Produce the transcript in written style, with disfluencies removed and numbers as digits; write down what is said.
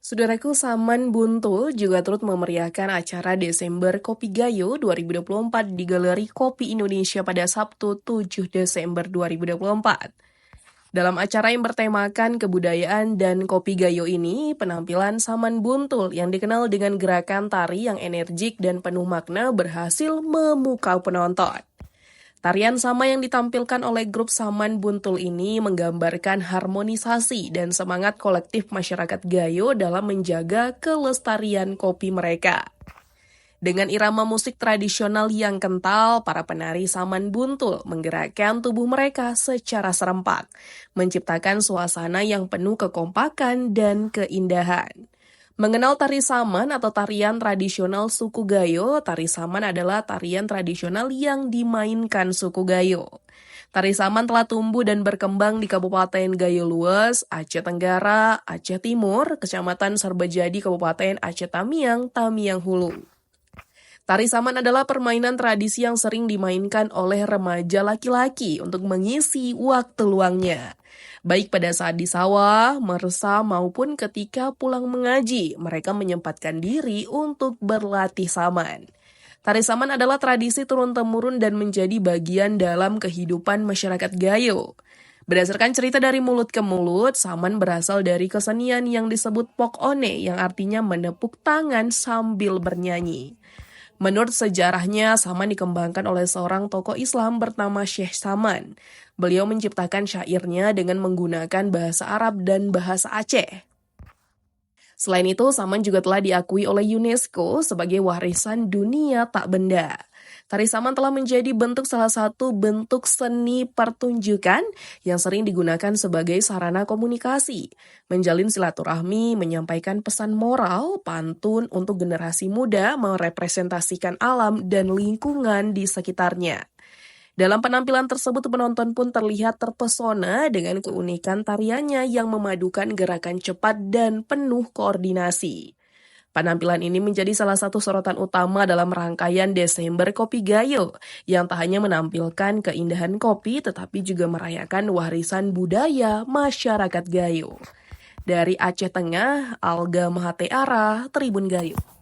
Saudaraku, Saman Buntul juga turut memeriahkan acara Desember Kopi Gayo 2024 di Galeri Kopi Indonesia pada Sabtu 7 Desember 2024. Dalam acara yang bertemakan kebudayaan dan kopi gayo ini, penampilan Saman Buntul yang dikenal dengan gerakan tari yang energik dan penuh makna berhasil memukau penonton. Tarian sama yang ditampilkan oleh grup Saman Buntul ini menggambarkan harmonisasi dan semangat kolektif masyarakat Gayo dalam menjaga kelestarian kopi mereka. Dengan irama musik tradisional yang kental, para penari Saman Buntul menggerakkan tubuh mereka secara serempak, menciptakan suasana yang penuh kekompakan dan keindahan. Mengenal tari saman atau tarian tradisional suku Gayo, tari saman adalah tarian tradisional yang dimainkan suku Gayo. Tari saman telah tumbuh dan berkembang di Kabupaten Gayo Lues, Aceh Tenggara, Aceh Timur, Kecamatan Sarbajadi, Kabupaten Aceh Tamiang, Tamiang Hulu. Tari saman adalah permainan tradisi yang sering dimainkan oleh remaja laki-laki untuk mengisi waktu luangnya. Baik pada saat di sawah, meresah, maupun ketika pulang mengaji, mereka menyempatkan diri untuk berlatih saman. Tari saman adalah tradisi turun-temurun dan menjadi bagian dalam kehidupan masyarakat Gayo. Berdasarkan cerita dari mulut ke mulut, saman berasal dari kesenian yang disebut pokone, yang artinya menepuk tangan sambil bernyanyi. Menurut sejarahnya, saman dikembangkan oleh seorang tokoh Islam bernama Syekh Saman. Beliau menciptakan syairnya dengan menggunakan bahasa Arab dan bahasa Aceh. Selain itu, saman juga telah diakui oleh UNESCO sebagai warisan dunia tak benda. Tari saman telah menjadi salah satu bentuk seni pertunjukan yang sering digunakan sebagai sarana komunikasi, menjalin silaturahmi, menyampaikan pesan moral, pantun untuk generasi muda, merepresentasikan alam dan lingkungan di sekitarnya. Dalam penampilan tersebut, penonton pun terlihat terpesona dengan keunikan tariannya yang memadukan gerakan cepat dan penuh koordinasi. Penampilan ini menjadi salah satu sorotan utama dalam rangkaian Desember Kopi Gayo, yang tak hanya menampilkan keindahan kopi, tetapi juga merayakan warisan budaya masyarakat Gayo. Dari Aceh Tengah, Alga Mahateara, Tribun Gayo.